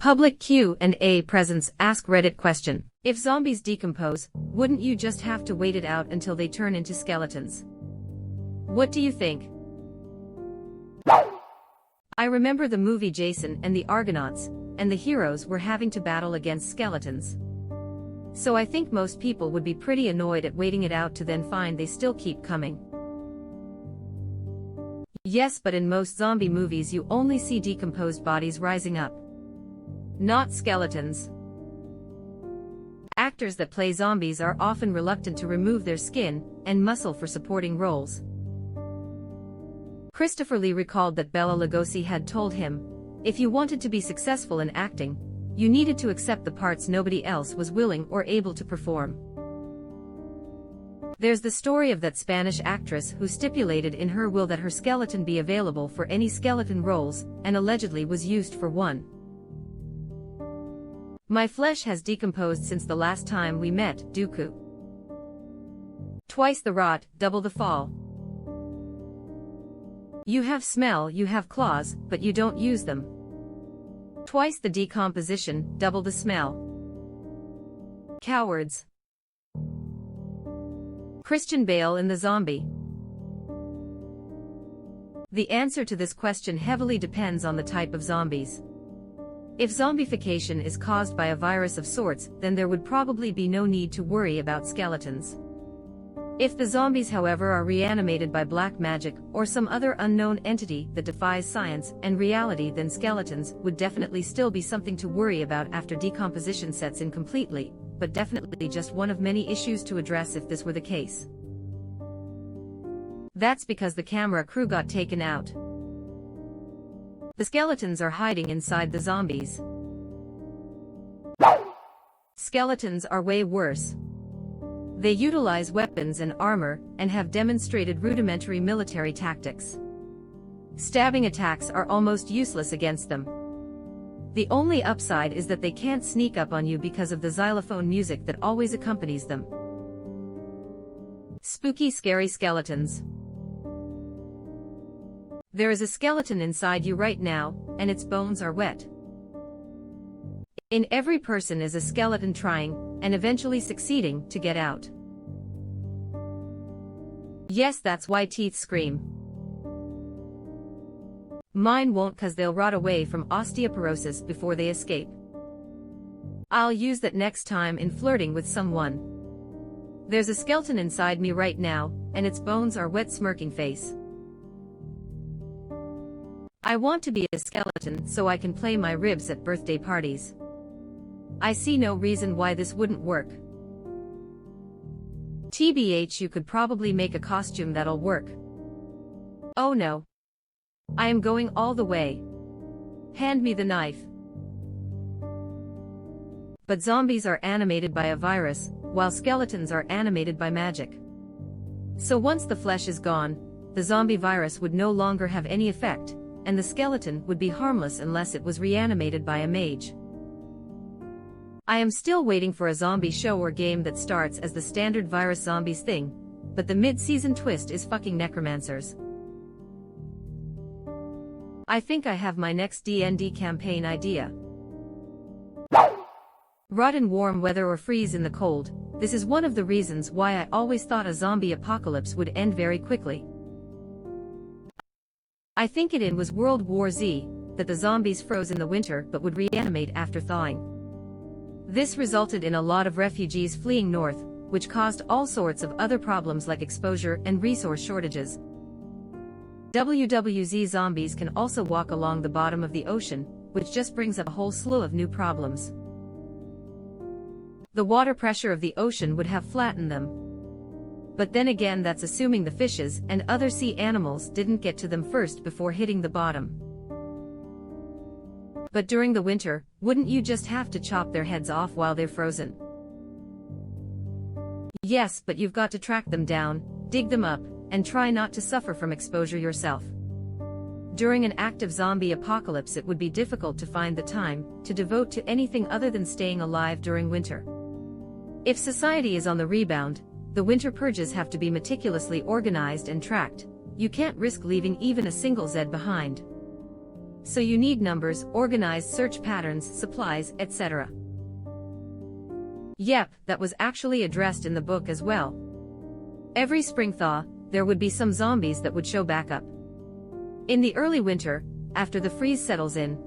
Public Q&A presents AskReddit question. If zombies decompose, wouldn't you just have to wait it out until they turn into skeletons? What do you think? I remember the movie Jason and the Argonauts, and the heroes were having to battle against skeletons. So I think most people would be pretty annoyed at waiting it out to then find they still keep coming. Yes, but in most zombie movies you only see decomposed bodies rising up, not skeletons. Actors that play zombies are often reluctant to remove their skin and muscle for supporting roles. Christopher Lee recalled that Bela Lugosi had told him, if you wanted to be successful in acting, you needed to accept the parts nobody else was willing or able to perform. There's the story of that Spanish actress who stipulated in her will that her skeleton be available for any skeleton roles, and allegedly was used for one. My flesh has decomposed since the last time we met, Dooku. Twice the rot, double the fall. You have smell, you have claws, but you don't use them. Twice the decomposition, double the smell. Cowards. Christian Bale in The Zombie. The answer to this question heavily depends on the type of zombies. If zombification is caused by a virus of sorts, then there would probably be no need to worry about skeletons. If the zombies, however, are reanimated by black magic or some other unknown entity that defies science and reality, then skeletons would definitely still be something to worry about after decomposition sets in completely, but definitely just one of many issues to address if this were the case. That's because the camera crew got taken out. The skeletons are hiding inside the zombies. Skeletons are way worse. They utilize weapons and armor, and have demonstrated rudimentary military tactics. Stabbing attacks are almost useless against them. The only upside is that they can't sneak up on you because of the xylophone music that always accompanies them. Spooky, scary skeletons. There is a skeleton inside you right now, and its bones are wet. In every person is a skeleton trying, and eventually succeeding, to get out. Yes, that's why teeth scream. Mine won't, 'cause they'll rot away from osteoporosis before they escape. I'll use that next time in flirting with someone. There's a skeleton inside me right now, and its bones are wet, smirking face. I want to be a skeleton so I can play my ribs at birthday parties. I see no reason why this wouldn't work. TBH, you could probably make a costume that'll work. Oh no. I am going all the way. Hand me the knife. But zombies are animated by a virus, while skeletons are animated by magic. So once the flesh is gone, the zombie virus would no longer have any effect, and the skeleton would be harmless unless it was reanimated by a mage. I am still waiting for a zombie show or game that starts as the standard virus zombies thing, but the mid-season twist is fucking necromancers. I think I have my next D&D campaign idea. Rot in warm weather or freeze in the cold. This is one of the reasons why I always thought a zombie apocalypse would end very quickly. I think it was World War Z, that the zombies froze in the winter but would reanimate after thawing. This resulted in a lot of refugees fleeing north, which caused all sorts of other problems like exposure and resource shortages. WWZ zombies can also walk along the bottom of the ocean, which just brings up a whole slew of new problems. The water pressure of the ocean would have flattened them. But then again, that's assuming the fishes and other sea animals didn't get to them first before hitting the bottom. But during the winter, wouldn't you just have to chop their heads off while they're frozen? Yes, but you've got to track them down, dig them up, and try not to suffer from exposure yourself. During an active zombie apocalypse, it would be difficult to find the time to devote to anything other than staying alive during winter. If society is on the rebound, the winter purges have to be meticulously organized and tracked. You can't risk leaving even a single Zed behind. So you need numbers, organized search patterns, supplies, etc. Yep, that was actually addressed in the book as well. Every spring thaw, there would be some zombies that would show back up. In the early winter, after the freeze settles in,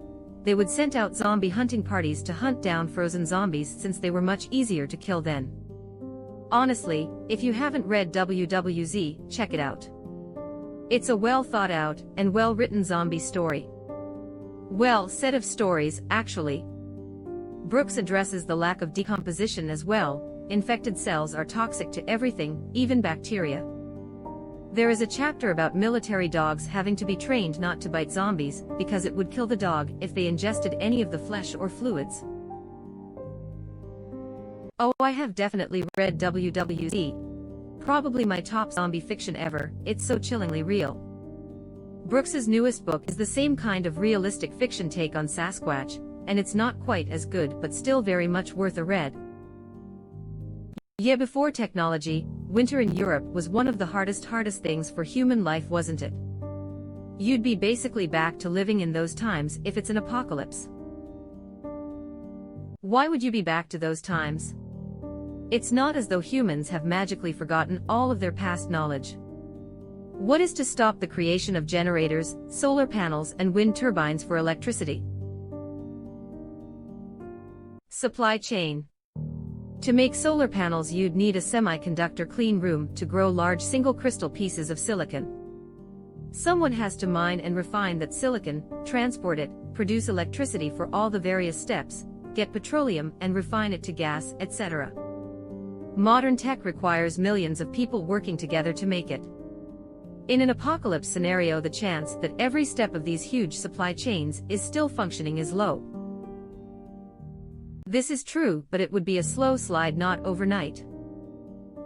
they would send out zombie hunting parties to hunt down frozen zombies since they were much easier to kill then. Honestly, if you haven't read WWZ, check it out. It's a well thought out and well written zombie story. Well, set of stories, actually. Brooks addresses the lack of decomposition as well. Infected cells are toxic to everything, even bacteria. There is a chapter about military dogs having to be trained not to bite zombies, because it would kill the dog if they ingested any of the flesh or fluids. Oh, I have definitely read WWZ. Probably my top zombie fiction ever, it's so chillingly real. Brooks's newest book is the same kind of realistic fiction take on Sasquatch, and it's not quite as good but still very much worth a read. Yeah, before technology, winter in Europe was one of the hardest things for human life, wasn't it? You'd be basically back to living in those times if it's an apocalypse. Why would you be back to those times? It's not as though humans have magically forgotten all of their past knowledge. What is to stop the creation of generators, solar panels, and wind turbines for electricity? Supply chain. To make solar panels, you'd need a semiconductor clean room to grow large single crystal pieces of silicon. Someone has to mine and refine that silicon, transport it, produce electricity for all the various steps, get petroleum and refine it to gas, etc. Modern tech requires millions of people working together to make it. In an apocalypse scenario, the chance that every step of these huge supply chains is still functioning is low. This is true, but it would be a slow slide, not overnight.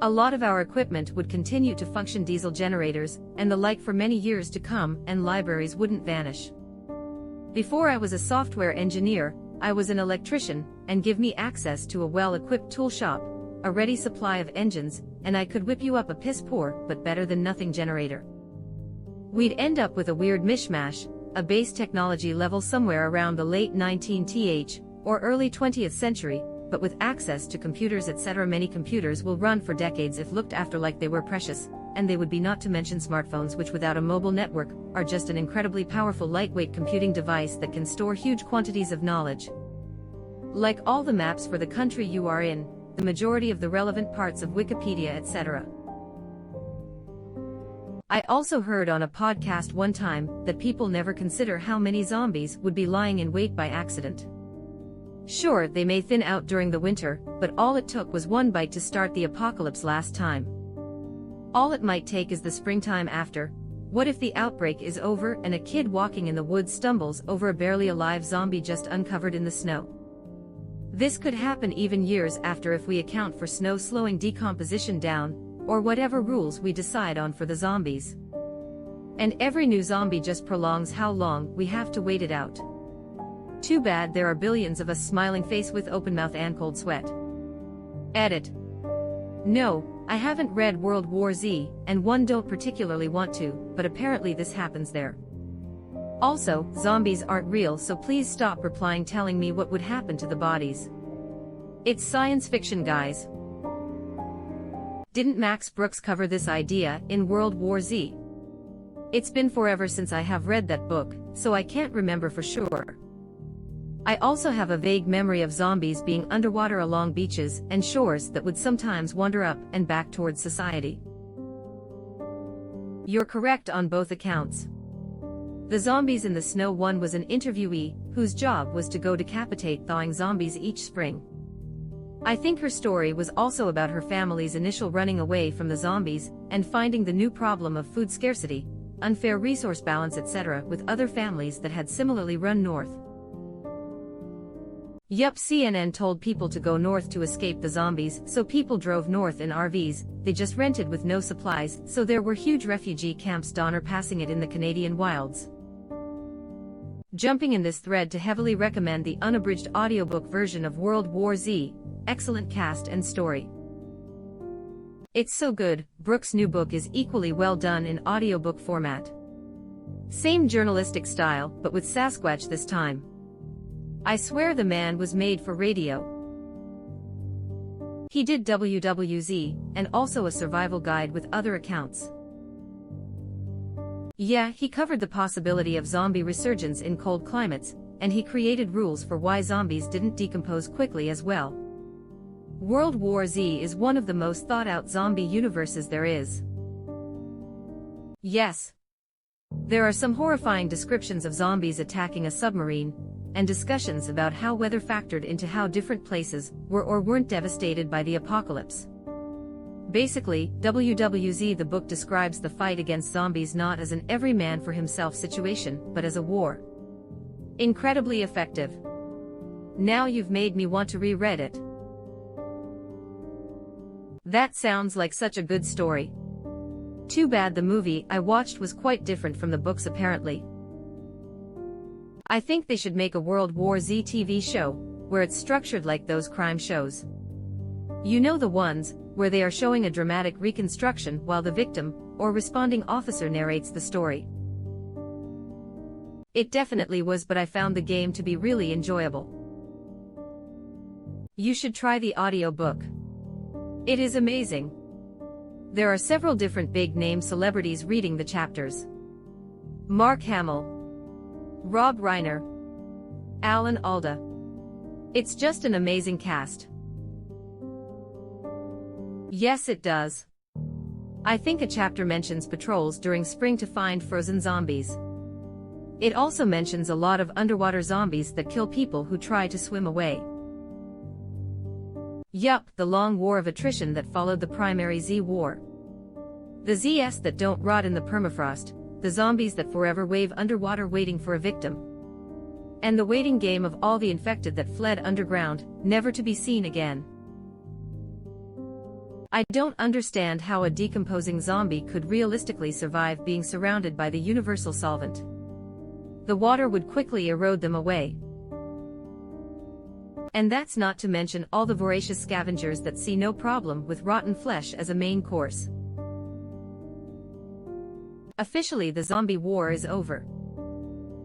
A lot of our equipment would continue to function, diesel generators, and the like for many years to come, and libraries wouldn't vanish. Before I was a software engineer, I was an electrician, and give me access to a well-equipped tool shop, a ready supply of engines, and I could whip you up a piss-poor but better than nothing generator. We'd end up with a weird mishmash, a base technology level somewhere around the late 19th or early 20th century, but with access to computers, etc. Many computers will run for decades if looked after like they were precious, and they would be, not to mention smartphones, which without a mobile network, are just an incredibly powerful lightweight computing device that can store huge quantities of knowledge. Like all the maps for the country you are in, the majority of the relevant parts of Wikipedia, etc. I also heard on a podcast one time that people never consider how many zombies would be lying in wait by accident. Sure, they may thin out during the winter, but all it took was one bite to start the apocalypse last time. All it might take is the springtime after. What if the outbreak is over and a kid walking in the woods stumbles over a barely alive zombie just uncovered in the snow? This could happen even years after if we account for snow slowing decomposition down, or whatever rules we decide on for the zombies. And every new zombie just prolongs how long we have to wait it out. Too bad there are billions of us smiling face with open mouth and cold sweat. Edit. No, I haven't read World War Z, and one don't particularly want to, but apparently this happens there. Also, zombies aren't real, so please stop replying telling me what would happen to the bodies. It's science fiction, guys. Didn't Max Brooks cover this idea in World War Z? It's been forever since I have read that book, so I can't remember for sure. I also have a vague memory of zombies being underwater along beaches and shores that would sometimes wander up and back towards society. You're correct on both accounts. The zombies in the snow one was an interviewee whose job was to go decapitate thawing zombies each spring. I think her story was also about her family's initial running away from the zombies and finding the new problem of food scarcity, unfair resource balance, etc. with other families that had similarly run north. Yup, CNN told people to go north to escape the zombies, so people drove north in RVs, they just rented with no supplies, so there were huge refugee camps. Donner passing it in the Canadian wilds. Jumping in this thread to heavily recommend the unabridged audiobook version of World War Z, excellent cast and story. It's so good. Brooks' new book is equally well done in audiobook format. Same journalistic style, but with Sasquatch this time. I swear the man was made for radio. He did WWZ, and also a survival guide with other accounts. Yeah, he covered the possibility of zombie resurgence in cold climates, and he created rules for why zombies didn't decompose quickly as well. World War Z is one of the most thought-out zombie universes there is. Yes. There are some horrifying descriptions of zombies attacking a submarine, and discussions about how weather factored into how different places were or weren't devastated by the apocalypse. Basically, WWZ the book describes the fight against zombies not as an every man for himself situation, but as a war. Incredibly effective. Now you've made me want to reread it. That sounds like such a good story. Too bad the movie I watched was quite different from the books apparently. I think they should make a World War Z TV show, where it's structured like those crime shows. You know, the ones where they are showing a dramatic reconstruction while the victim or responding officer narrates the story. It definitely was, but I found the game to be really enjoyable. You should try the audiobook. It is amazing. There are several different big-name celebrities reading the chapters. Mark Hamill, Rob Reiner, Alan Alda. It's just an amazing cast. Yes, it does. I think a chapter mentions patrols during spring to find frozen zombies. It also mentions a lot of underwater zombies that kill people who try to swim away. Yup, the long war of attrition that followed the primary Z war. The ZS that don't rot in the permafrost, the zombies that forever wave underwater waiting for a victim. And the waiting game of all the infected that fled underground, never to be seen again. I don't understand how a decomposing zombie could realistically survive being surrounded by the universal solvent. The water would quickly erode them away. And that's not to mention all the voracious scavengers that see no problem with rotten flesh as a main course. Officially, the zombie war is over.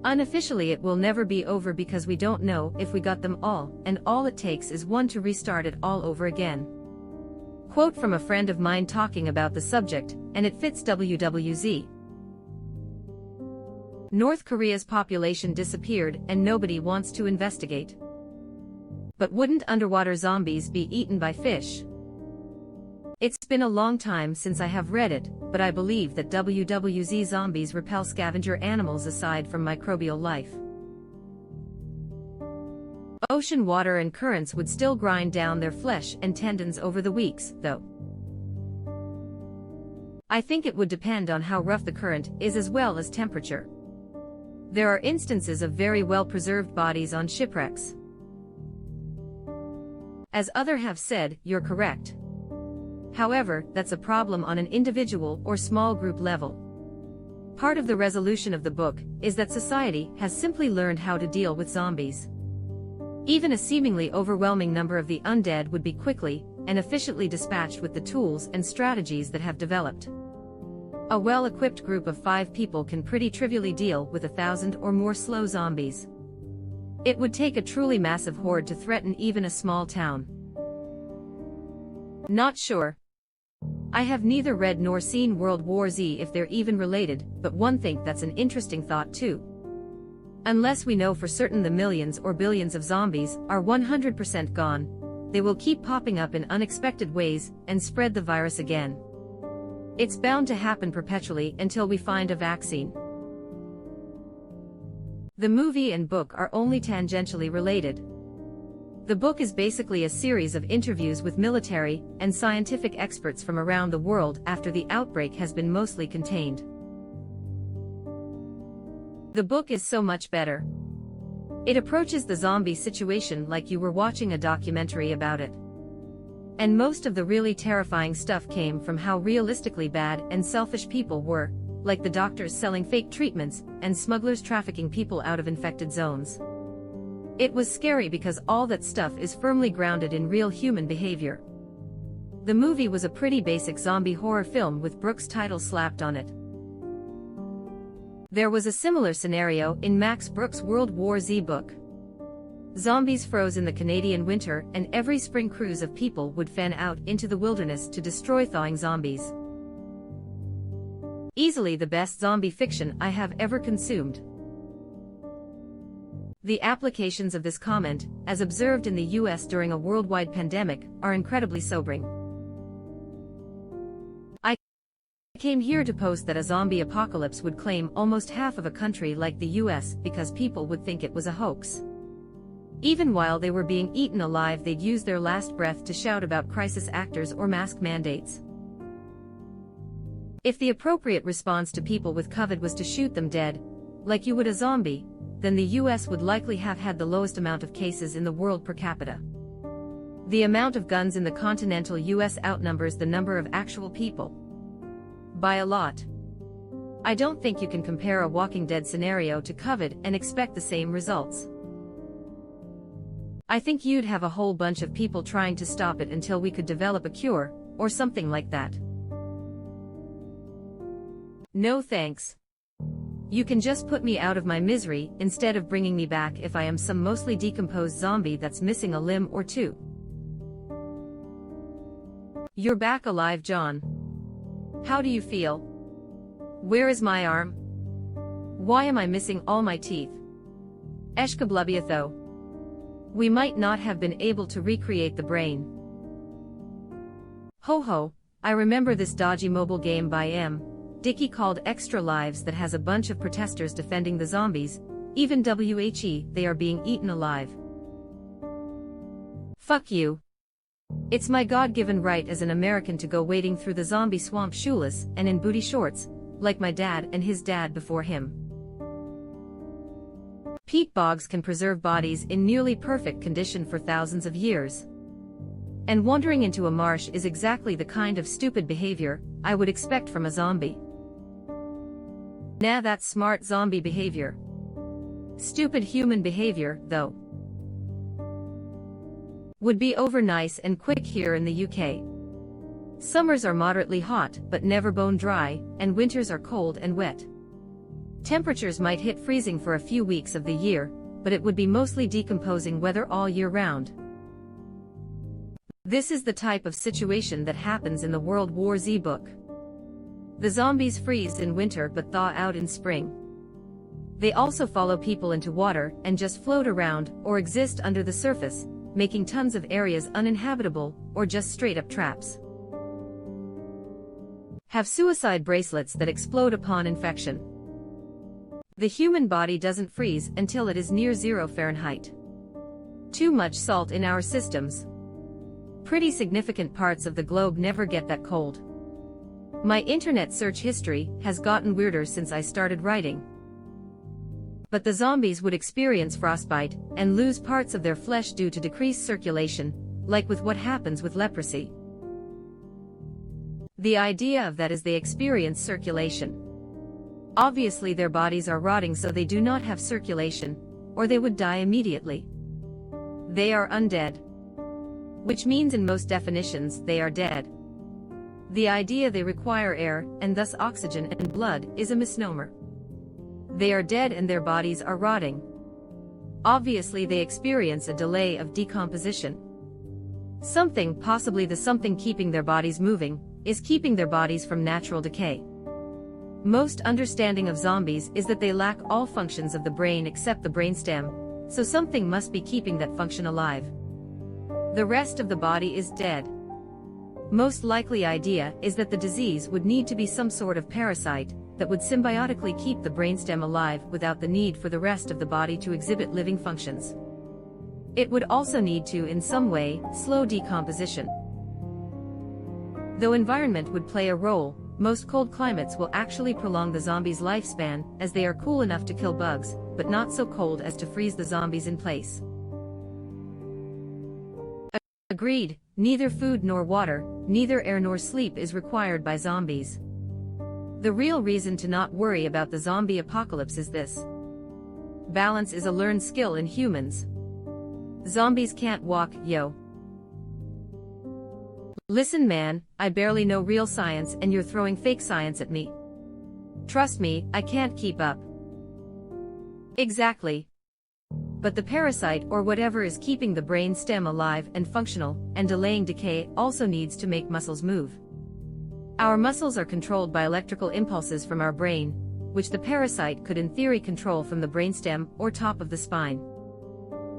Unofficially, it will never be over because we don't know if we got them all, and all it takes is one to restart it all over again. Quote from a friend of mine talking about the subject, and it fits WWZ. North Korea's population disappeared and nobody wants to investigate. But wouldn't underwater zombies be eaten by fish? It's been a long time since I have read it, but I believe that WWZ zombies repel scavenger animals aside from microbial life. Ocean water and currents would still grind down their flesh and tendons over the weeks, though. I think it would depend on how rough the current is as well as temperature. There are instances of very well-preserved bodies on shipwrecks. As others have said, you're correct. However, that's a problem on an individual or small group level. Part of the resolution of the book is that society has simply learned how to deal with zombies. Even a seemingly overwhelming number of the undead would be quickly and efficiently dispatched with the tools and strategies that have developed. A well-equipped group of 5 people can pretty trivially deal with 1,000 or more slow zombies. It would take a truly massive horde to threaten even a small town. Not sure. I have neither read nor seen World War Z if they're even related, but one think that's an interesting thought too. Unless we know for certain the millions or billions of zombies are 100% gone, they will keep popping up in unexpected ways and spread the virus again. It's bound to happen perpetually until we find a vaccine. The movie and book are only tangentially related. The book is basically a series of interviews with military and scientific experts from around the world after the outbreak has been mostly contained. The book is so much better. It approaches the zombie situation like you were watching a documentary about it. And most of the really terrifying stuff came from how realistically bad and selfish people were, like the doctors selling fake treatments and smugglers trafficking people out of infected zones. It was scary because all that stuff is firmly grounded in real human behavior. The movie was a pretty basic zombie horror film with Brooks' title slapped on it. There was a similar scenario in Max Brooks' World War Z book. Zombies froze in the Canadian winter, and every spring crews of people would fan out into the wilderness to destroy thawing zombies. Easily the best zombie fiction I have ever consumed. The applications of this comment, as observed in the US during a worldwide pandemic, are incredibly sobering. I came here to post that a zombie apocalypse would claim almost half of a country like the US because people would think it was a hoax. Even while they were being eaten alive, they'd use their last breath to shout about crisis actors or mask mandates. If the appropriate response to people with COVID was to shoot them dead, like you would a zombie, then the US would likely have had the lowest amount of cases in the world per capita. The amount of guns in the continental US outnumbers the number of actual people. By a lot. I don't think you can compare a Walking Dead scenario to COVID and expect the same results. I think you'd have a whole bunch of people trying to stop it until we could develop a cure, or something like that. No thanks. You can just put me out of my misery instead of bringing me back if I am some mostly decomposed zombie that's missing a limb or two. You're back alive, John. How do you feel? Where is my arm? Why am I missing all my teeth? Eshkablubiatho. We might not have been able to recreate the brain. Ho ho, I remember this dodgy mobile game by M. Dickey called Extra Lives that has a bunch of protesters defending the zombies, even they are being eaten alive. Fuck you. It's my God-given right as an American to go wading through the zombie swamp shoeless and in booty shorts, like my dad and his dad before him. Peat bogs can preserve bodies in nearly perfect condition for thousands of years. And wandering into a marsh is exactly the kind of stupid behavior I would expect from a zombie. Nah, that's smart zombie behavior. Stupid human behavior, though. Would be over nice and quick here in the UK. Summers are moderately hot but never bone dry, and winters are cold and wet. Temperatures might hit freezing for a few weeks of the year, but it would be mostly decomposing weather all year round. This is the type of situation that happens in the World War Z book. The zombies freeze in winter but thaw out in spring. They also follow people into water and just float around or exist under the surface, making tons of areas uninhabitable or just straight-up traps. Have suicide bracelets that explode upon infection. The human body doesn't freeze until it is near 0 Fahrenheit. Too much salt in our systems. Pretty significant parts of the globe never get that cold. My internet search history has gotten weirder since I started writing. But the zombies would experience frostbite and lose parts of their flesh due to decreased circulation, like with what happens with leprosy. The idea of that is they experience circulation. Obviously their bodies are rotting, so they do not have circulation, or they would die immediately. They are undead. Which means in most definitions they are dead. The idea they require air, and thus oxygen and blood, is a misnomer. They are dead and their bodies are rotting. Obviously they experience a delay of decomposition. Something, possibly the something keeping their bodies moving, is keeping their bodies from natural decay. Most understanding of zombies is that they lack all functions of the brain except the brainstem, so something must be keeping that function alive. The rest of the body is dead. Most likely idea is that the disease would need to be some sort of parasite that would symbiotically keep the brainstem alive without the need for the rest of the body to exhibit living functions. It would also need to, in some way, slow decomposition. Though environment would play a role, most cold climates will actually prolong the zombies' lifespan, as they are cool enough to kill bugs, but not so cold as to freeze the zombies in place. Agreed, neither food nor water, neither air nor sleep is required by zombies. The real reason to not worry about the zombie apocalypse is this. Balance is a learned skill in humans. Zombies can't walk, yo. Listen man, I barely know real science and you're throwing fake science at me. Trust me, I can't keep up. Exactly. But the parasite or whatever is keeping the brain stem alive and functional and delaying decay also needs to make muscles move. Our muscles are controlled by electrical impulses from our brain, which the parasite could in theory control from the brainstem or top of the spine.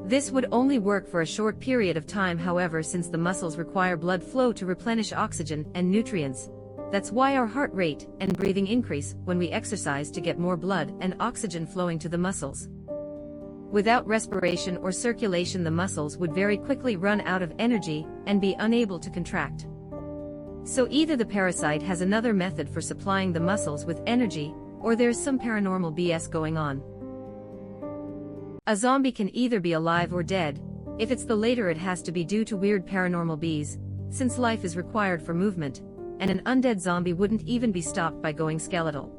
This would only work for a short period of time, however, since the muscles require blood flow to replenish oxygen and nutrients. That's why our heart rate and breathing increase when we exercise to get more blood and oxygen flowing to the muscles. Without respiration or circulation, the muscles would very quickly run out of energy and be unable to contract. So either the parasite has another method for supplying the muscles with energy, or there's some paranormal BS going on. A zombie can either be alive or dead. If it's the later, it has to be due to weird paranormal BS, since life is required for movement, and an undead zombie wouldn't even be stopped by going skeletal.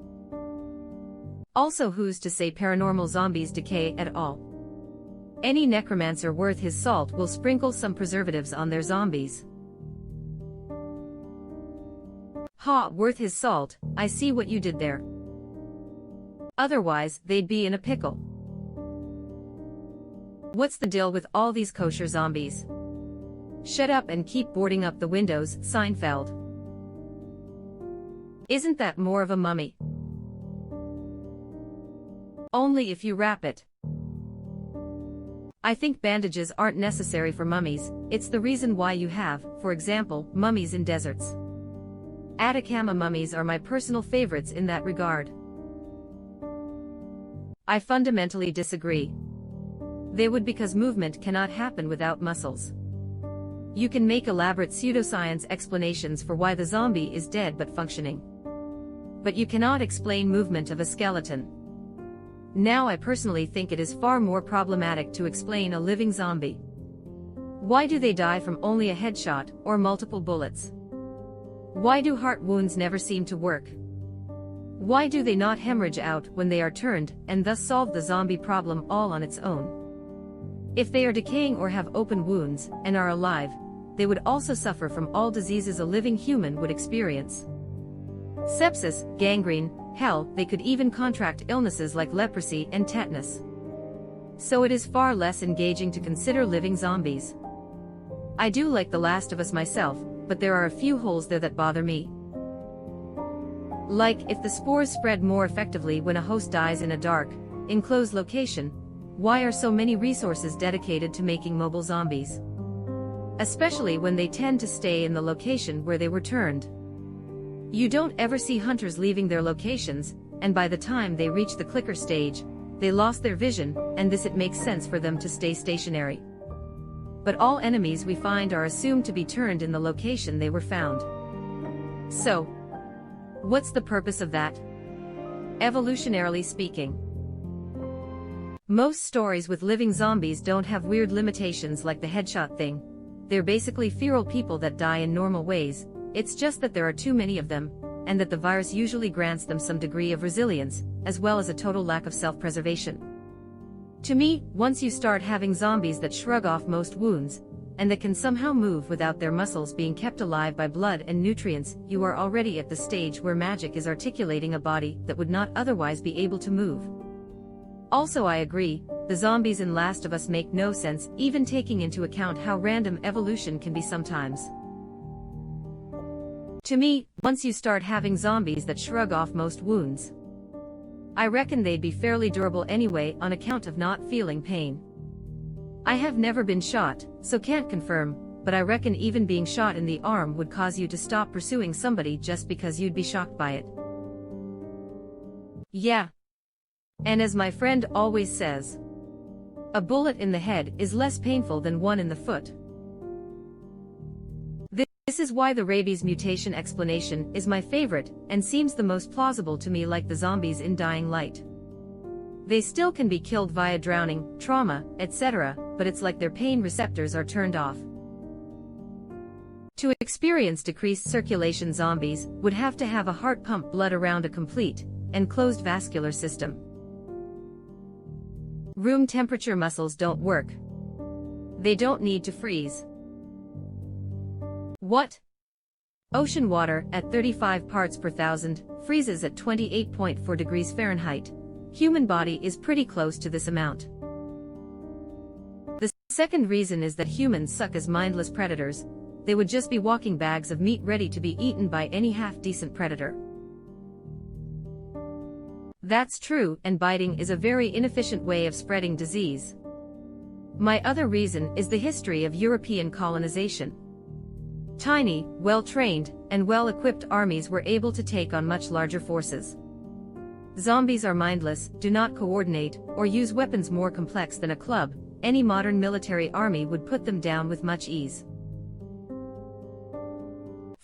Also, who's to say paranormal zombies decay at all? Any necromancer worth his salt will sprinkle some preservatives on their zombies. Ha, worth his salt, I see what you did there. Otherwise, they'd be in a pickle. What's the deal with all these kosher zombies? Shut up and keep boarding up the windows, Seinfeld. Isn't that more of a mummy? Only if you wrap it. I think bandages aren't necessary for mummies. It's the reason why you have, for example, mummies in deserts. Atacama mummies are my personal favorites in that regard. I fundamentally disagree. They would, because movement cannot happen without muscles. You can make elaborate pseudoscience explanations for why the zombie is dead but functioning. But you cannot explain movement of a skeleton. Now, I personally think it is far more problematic to explain a living zombie. Why do they die from only a headshot or multiple bullets? Why do heart wounds never seem to work? Why do they not hemorrhage out when they are turned, and thus solve the zombie problem all on its own? If they are decaying or have open wounds, and are alive, they would also suffer from all diseases a living human would experience. Sepsis, gangrene, hell, they could even contract illnesses like leprosy and tetanus. So it is far less engaging to consider living zombies. I do like The Last of Us myself, but there are a few holes there that bother me. Like, if the spores spread more effectively when a host dies in a dark, enclosed location, why are so many resources dedicated to making mobile zombies? Especially when they tend to stay in the location where they were turned. You don't ever see hunters leaving their locations, and by the time they reach the clicker stage, they lost their vision, and this it makes sense for them to stay stationary. But all enemies we find are assumed to be turned in the location they were found. So, what's the purpose of that? Evolutionarily speaking. Most stories with living zombies don't have weird limitations like the headshot thing. They're basically feral people that die in normal ways. It's just that there are too many of them, and that the virus usually grants them some degree of resilience, as well as a total lack of self-preservation. To me, once you start having zombies that shrug off most wounds, and that can somehow move without their muscles being kept alive by blood and nutrients, you are already at the stage where magic is articulating a body that would not otherwise be able to move. Also, I agree, the zombies in Last of Us make no sense, even taking into account how random evolution can be sometimes. To me, once you start having zombies that shrug off most wounds, I reckon they'd be fairly durable anyway on account of not feeling pain. I have never been shot, so can't confirm, but I reckon even being shot in the arm would cause you to stop pursuing somebody just because you'd be shocked by it. Yeah. And as my friend always says, a bullet in the head is less painful than one in the foot. This is why the rabies mutation explanation is my favorite, and seems the most plausible to me, like the zombies in Dying Light. They still can be killed via drowning, trauma, etc., but it's like their pain receptors are turned off. To experience decreased circulation, zombies would have to have a heart pump blood around a complete and closed vascular system. Room temperature muscles don't work. They don't need to freeze. What? Ocean water, at 35 parts per thousand, freezes at 28.4 degrees Fahrenheit. Human body is pretty close to this amount. The second reason is that humans suck as mindless predators. They would just be walking bags of meat ready to be eaten by any half-decent predator. That's true, and biting is a very inefficient way of spreading disease. My other reason is the history of European colonization. Tiny, well-trained, and well-equipped armies were able to take on much larger forces. Zombies are mindless, do not coordinate, or use weapons more complex than a club. Any modern military army would put them down with much ease.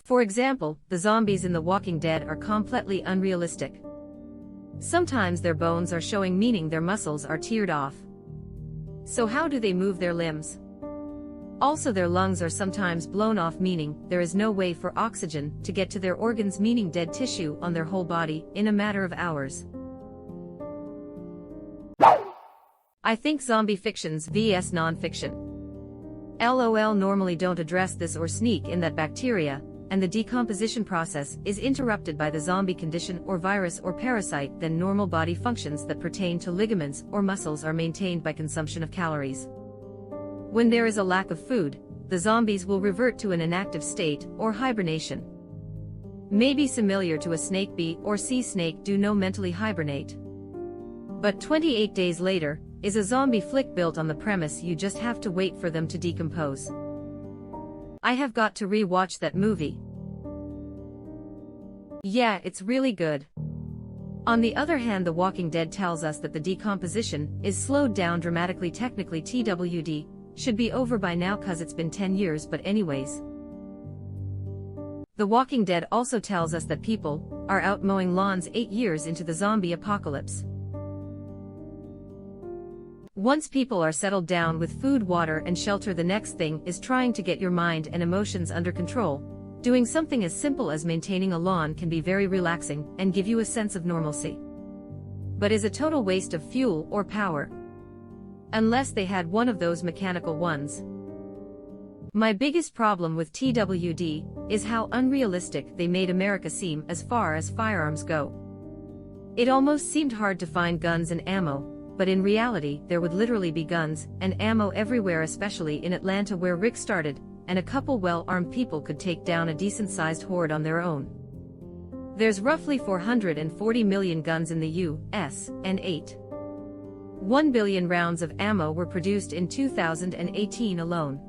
For example, the zombies in The Walking Dead are completely unrealistic. Sometimes their bones are showing, meaning their muscles are teared off. So how do they move their limbs? Also, their lungs are sometimes blown off, meaning there is no way for oxygen to get to their organs, meaning dead tissue on their whole body in a matter of hours. I think zombie fictions vs non-fiction. LOL normally don't address this or sneak in that bacteria and the decomposition process is interrupted by the zombie condition or virus or parasite, then normal body functions that pertain to ligaments or muscles are maintained by consumption of calories. When there is a lack of food, the zombies will revert to an inactive state or hibernation. Maybe similar to a snake bee or sea snake do no mentally hibernate. But 28 days later is a zombie flick built on the premise you just have to wait for them to decompose. I have got to re-watch that movie. Yeah, it's really good. On the other hand, The Walking Dead tells us that the decomposition is slowed down dramatically. Technically TWD should be over by now cause it's been 10 years, but anyways. The Walking Dead also tells us that people are out mowing lawns 8 years into the zombie apocalypse. Once people are settled down with food, water, and shelter, the next thing is trying to get your mind and emotions under control. Doing something as simple as maintaining a lawn can be very relaxing and give you a sense of normalcy. But is a total waste of fuel or power. Unless they had one of those mechanical ones. My biggest problem with TWD is how unrealistic they made America seem as far as firearms go. It almost seemed hard to find guns and ammo, but in reality there would literally be guns and ammo everywhere, especially in Atlanta where Rick started, and a couple well-armed people could take down a decent-sized horde on their own. There's roughly 440 million guns in the U.S., and 1 billion rounds of ammo were produced in 2018 alone.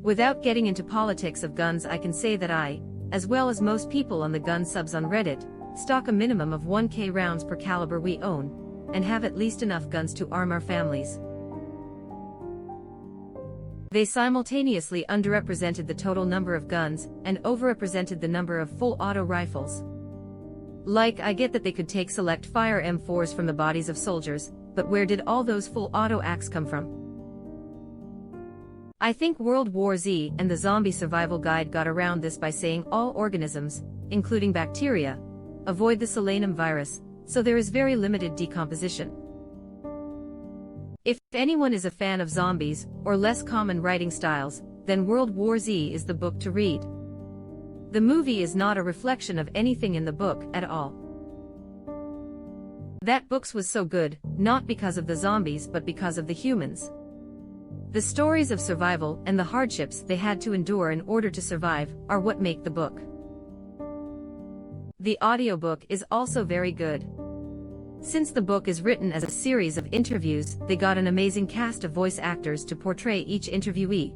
Without getting into politics of guns, I can say that I, as well as most people on the gun subs on Reddit, stock a minimum of 1k rounds per caliber we own, and have at least enough guns to arm our families. They simultaneously underrepresented the total number of guns and overrepresented the number of full auto rifles. Like, I get that they could take select fire M4s from the bodies of soldiers, but where did all those full auto AKs come from? I think World War Z and the Zombie Survival Guide got around this by saying all organisms, including bacteria, avoid the solanum virus, so there is very limited decomposition. If anyone is a fan of zombies or less common writing styles, then World War Z is the book to read. The movie is not a reflection of anything in the book at all. That book was so good, not because of the zombies but because of the humans. The stories of survival and the hardships they had to endure in order to survive are what make the book. The audiobook is also very good. Since the book is written as a series of interviews, they got an amazing cast of voice actors to portray each interviewee.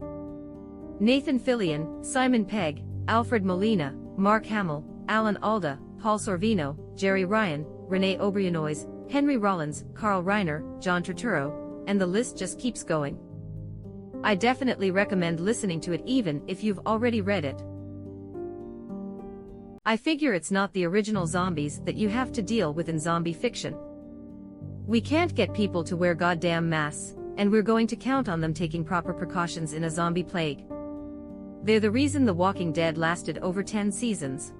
Nathan Fillion, Simon Pegg, Alfred Molina, Mark Hamill, Alan Alda, Paul Sorvino, Jerry Ryan, Renee Obernois, Henry Rollins, Carl Reiner, John Turturro, and the list just keeps going. I definitely recommend listening to it even if you've already read it. I figure it's not the original zombies that you have to deal with in zombie fiction. We can't get people to wear goddamn masks, and we're going to count on them taking proper precautions in a zombie plague. They're the reason The Walking Dead lasted over 10 seasons.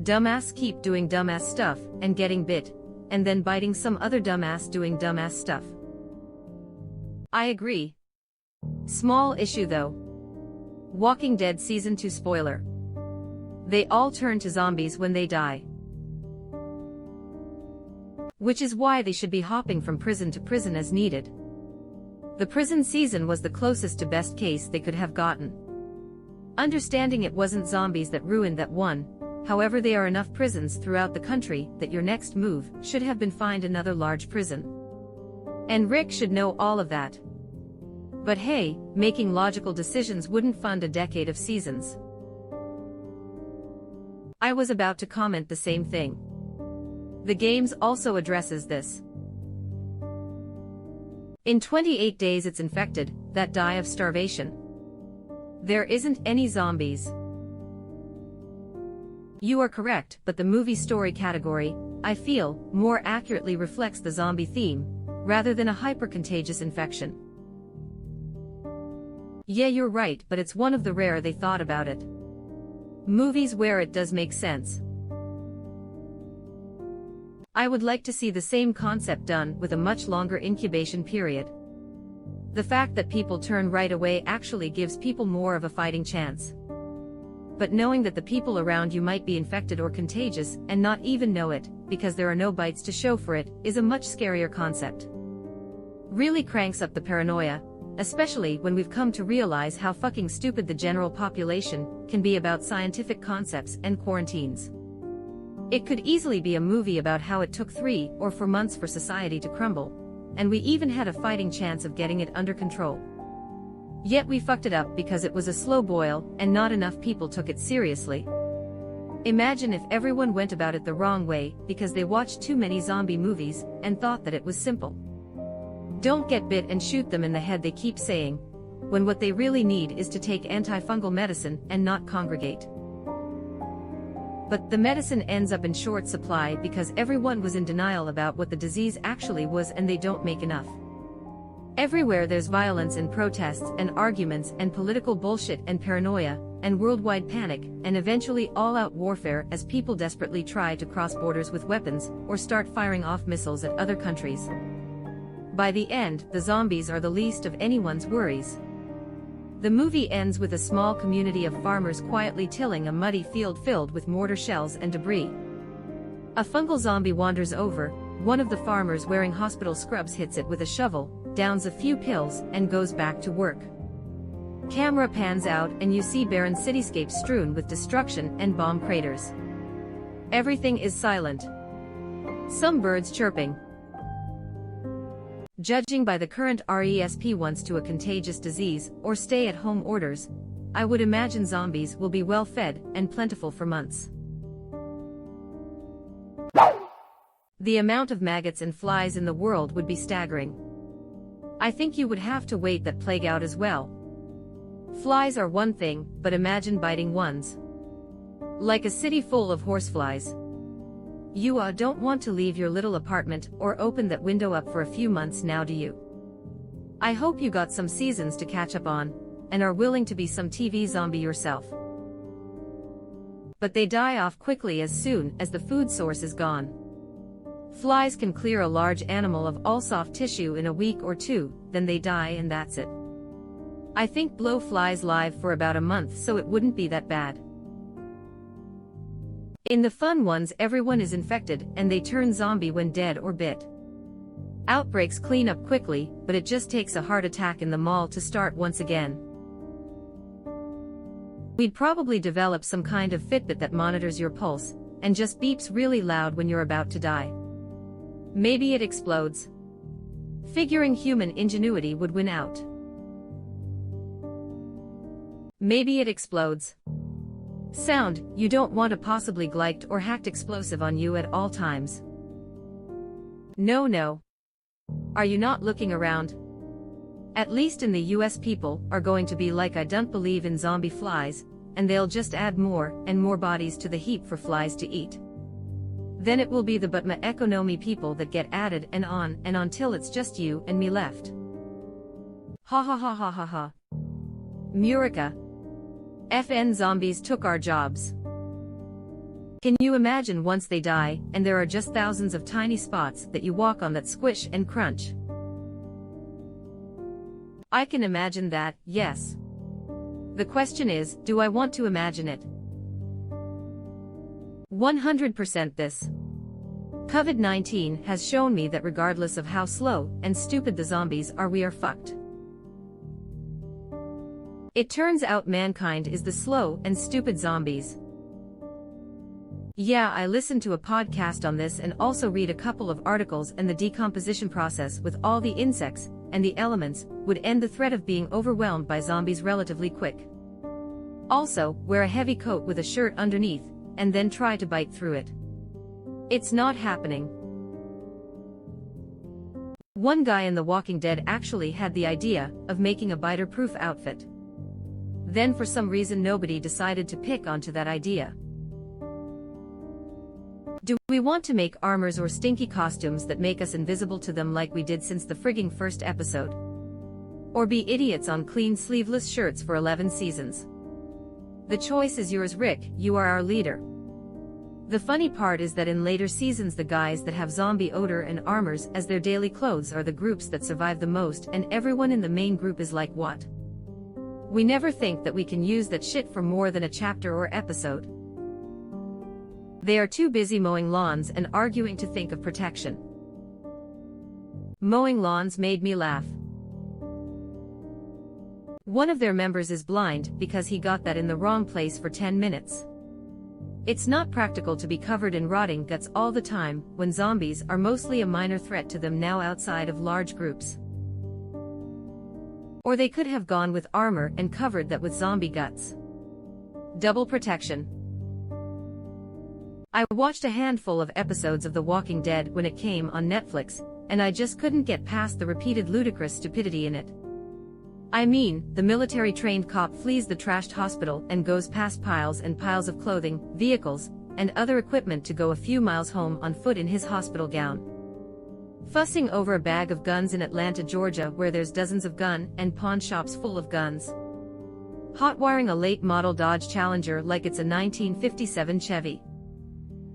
Dumbass keep doing dumbass stuff and getting bit, and then biting some other dumbass doing dumbass stuff. I agree. Small issue though. Walking Dead Season 2 spoiler. They all turn to zombies when they die. Which is why they should be hopping from prison to prison as needed. The prison season was the closest to best case they could have gotten. Understanding it wasn't zombies that ruined that one, however there are enough prisons throughout the country that your next move should have been find another large prison. And Rick should know all of that. But hey, making logical decisions wouldn't fund a decade of seasons. I was about to comment the same thing. The games also addresses this. In 28 days it's infected, that die of starvation. There isn't any zombies. You are correct, but the movie story category, I feel, more accurately reflects the zombie theme, rather than a hyper-contagious infection. Yeah, you're right, but it's one of the rare they thought about it. Movies where it does make sense. I would like to see the same concept done with a much longer incubation period. The fact that people turn right away actually gives people more of a fighting chance. But knowing that the people around you might be infected or contagious and not even know it, because there are no bites to show for it, is a much scarier concept. Really cranks up the paranoia, especially when we've come to realize how fucking stupid the general population can be about scientific concepts and quarantines. It could easily be a movie about how it took 3 or 4 months for society to crumble, and we even had a fighting chance of getting it under control. Yet we fucked it up because it was a slow boil and not enough people took it seriously. Imagine if everyone went about it the wrong way because they watched too many zombie movies and thought that it was simple. Don't get bit and shoot them in the head, they keep saying, when what they really need is to take antifungal medicine and not congregate. But the medicine ends up in short supply because everyone was in denial about what the disease actually was and they don't make enough. Everywhere there's violence and protests and arguments and political bullshit and paranoia, and worldwide panic, and eventually all-out warfare as people desperately try to cross borders with weapons or start firing off missiles at other countries. By the end, the zombies are the least of anyone's worries. The movie ends with a small community of farmers quietly tilling a muddy field filled with mortar shells and debris. A fungal zombie wanders over, one of the farmers wearing hospital scrubs hits it with a shovel, downs a few pills, and goes back to work. Camera pans out and you see barren cityscapes strewn with destruction and bomb craters. Everything is silent. Some birds chirping. Judging by the current response to a contagious disease or stay-at-home orders, I would imagine zombies will be well-fed and plentiful for months. The amount of maggots and flies in the world would be staggering. I think you would have to wait that plague out as well. Flies are one thing, but imagine biting ones. Like a city full of horseflies. You don't want to leave your little apartment or open that window up for a few months now, do you? I hope you got some seasons to catch up on, and are willing to be some TV zombie yourself. But they die off quickly as soon as the food source is gone. Flies can clear a large animal of all soft tissue in a week or 2, then they die and that's it. I think blow flies live for about a month, so it wouldn't be that bad. In the fun ones, everyone is infected and they turn zombie when dead or bit. Outbreaks clean up quickly, but it just takes a heart attack in the mall to start once again. We'd probably develop some kind of Fitbit that monitors your pulse and just beeps really loud when you're about to die. Maybe it explodes. Figuring human ingenuity would win out. Maybe it explodes. Sound, you don't want a possibly gliked or hacked explosive on you at all times. No. Are you not looking around? At least in the US, people are going to be like, I don't believe in zombie flies, and they'll just add more and more bodies to the heap for flies to eat. Then it will be the but my economy people that get added and on until it's just you and me left. Ha ha ha ha ha ha. Murica. FN zombies took our jobs. Can you imagine once they die and there are just thousands of tiny spots that you walk on that squish and crunch? I can imagine that, yes. The question is, do I want to imagine it? 100% this. COVID-19 has shown me that regardless of how slow and stupid the zombies are, we are fucked. It turns out mankind is the slow and stupid zombies. Yeah, I listened to a podcast on this and also read a couple of articles, and the decomposition process with all the insects and the elements would end the threat of being overwhelmed by zombies relatively quick. Also, wear a heavy coat with a shirt underneath, and then try to bite through it. It's not happening. One guy in The Walking Dead actually had the idea of making a biter-proof outfit. Then for some reason nobody decided to pick onto that idea. Do we want to make armors or stinky costumes that make us invisible to them like we did since the frigging first episode? Or be idiots on clean sleeveless shirts for 11 seasons? The choice is yours, Rick, you are our leader. The funny part is that in later seasons the guys that have zombie odor and armors as their daily clothes are the groups that survive the most, and everyone in the main group is like, what? We never think that we can use that shit for more than a chapter or episode. They are too busy mowing lawns and arguing to think of protection. Mowing lawns made me laugh. One of their members is blind because he got that in the wrong place for 10 minutes. It's not practical to be covered in rotting guts all the time when zombies are mostly a minor threat to them now outside of large groups. Or they could have gone with armor and covered that with zombie guts. Double protection. I watched a handful of episodes of The Walking Dead when it came on Netflix, and I just couldn't get past the repeated ludicrous stupidity in it. I mean, the military-trained cop flees the trashed hospital and goes past piles and piles of clothing, vehicles, and other equipment to go a few miles home on foot in his hospital gown. Fussing over a bag of guns in Atlanta, Georgia, where there's dozens of gun and pawn shops full of guns. Hotwiring a late-model Dodge Challenger like it's a 1957 Chevy.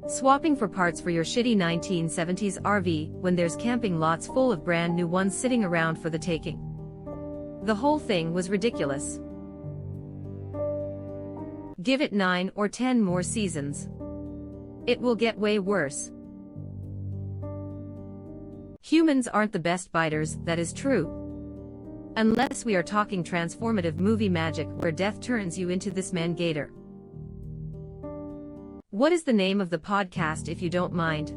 Swapping for parts for your shitty 1970s RV when there's camping lots full of brand new ones sitting around for the taking. The whole thing was ridiculous. Give it 9 or 10 more seasons. It will get way worse. Humans aren't the best biters, that is true. Unless we are talking transformative movie magic where death turns you into this man-gator. What is the name of the podcast, if you don't mind?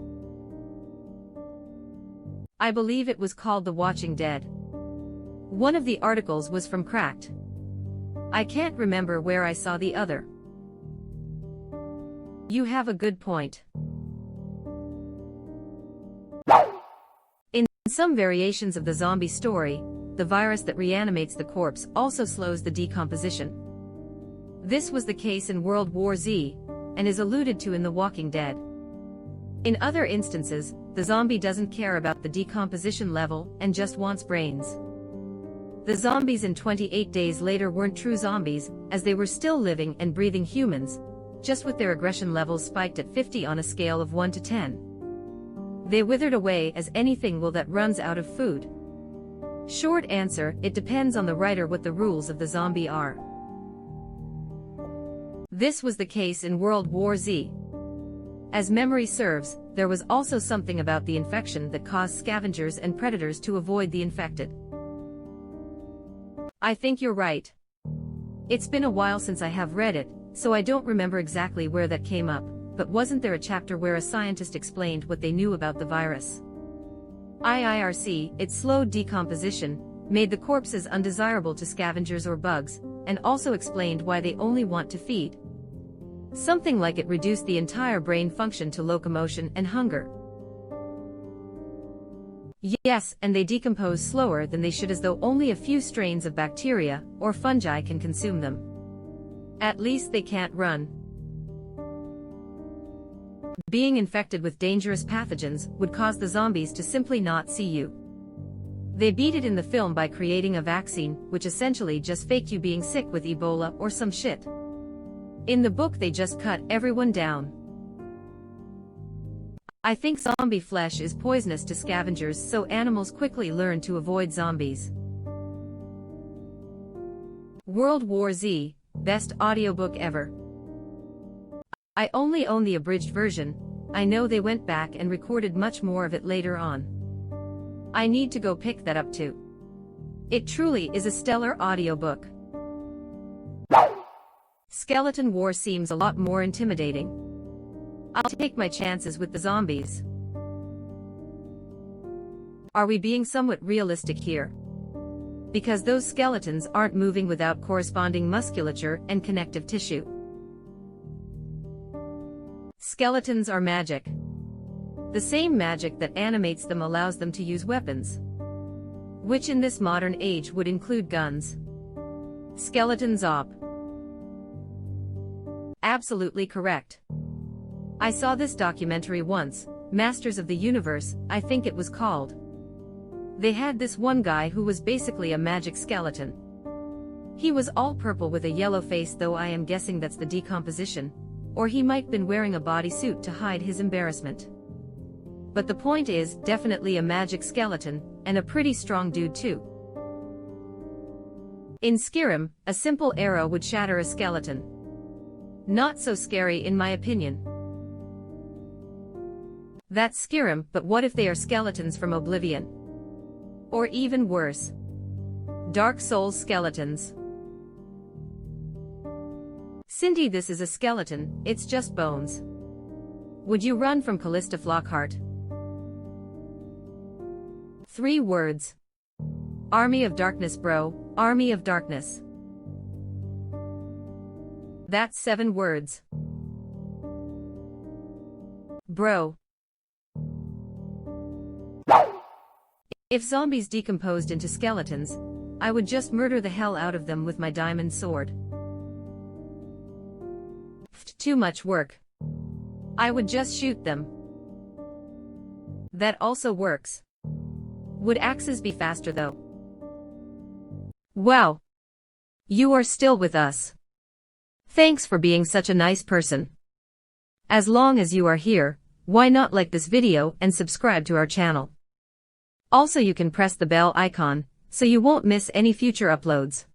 I believe it was called The Watching Dead. One of the articles was from Cracked. I can't remember where I saw the other. You have a good point. In some variations of the zombie story, the virus that reanimates the corpse also slows the decomposition. This was the case in World War Z, and is alluded to in The Walking Dead. In other instances, the zombie doesn't care about the decomposition level and just wants brains. The zombies in 28 Days Later weren't true zombies, as they were still living and breathing humans, just with their aggression levels spiked at 50 on a scale of 1 to 10. They withered away as anything will that runs out of food. Short answer, it depends on the writer what the rules of the zombie are. This was the case in World War Z. As memory serves, there was also something about the infection that caused scavengers and predators to avoid the infected. I think you're right. It's been a while since I have read it, so I don't remember exactly where that came up, but wasn't there a chapter where a scientist explained what they knew about the virus? IIRC, it slowed decomposition, made the corpses undesirable to scavengers or bugs, and also explained why they only want to feed. Something like it reduced the entire brain function to locomotion and hunger. Yes, and they decompose slower than they should, as though only a few strains of bacteria or fungi can consume them. At least they can't run. Being infected with dangerous pathogens would cause the zombies to simply not see you. They beat it in the film by creating a vaccine, which essentially just faked you being sick with Ebola or some shit. In the book they just cut everyone down. I think zombie flesh is poisonous to scavengers, so animals quickly learn to avoid zombies. World War Z, best audiobook ever. I only own the abridged version. I know they went back and recorded much more of it later on. I need to go pick that up too. It truly is a stellar audiobook. Skeleton War seems a lot more intimidating. I'll take my chances with the zombies. Are we being somewhat realistic here? Because those skeletons aren't moving without corresponding musculature and connective tissue. Skeletons are magic. The same magic that animates them allows them to use weapons, which in this modern age would include guns. Skeletons op. Absolutely correct. I saw this documentary once, Masters of the Universe, I think it was called. They had this one guy who was basically a magic skeleton. He was all purple with a yellow face, though I am guessing that's the decomposition, or he might been wearing a bodysuit to hide his embarrassment. But the point is, definitely a magic skeleton, and a pretty strong dude too. In Skyrim, a simple arrow would shatter a skeleton. Not so scary in my opinion. That's Skyrim, but what if they are skeletons from Oblivion? Or even worse, Dark Souls skeletons. Cindy, this is a skeleton, it's just bones. Would you run from Callista Flockhart? 3 words. Army of Darkness, bro, Army of Darkness. That's 7 words. Bro. If zombies decomposed into skeletons, I would just murder the hell out of them with my diamond sword. Too much work. I would just shoot them. That also works. Would axes be faster though? Wow. You are still with us. Thanks for being such a nice person. As long as you are here, why not like this video and subscribe to our channel? Also, you can press the bell icon, so you won't miss any future uploads.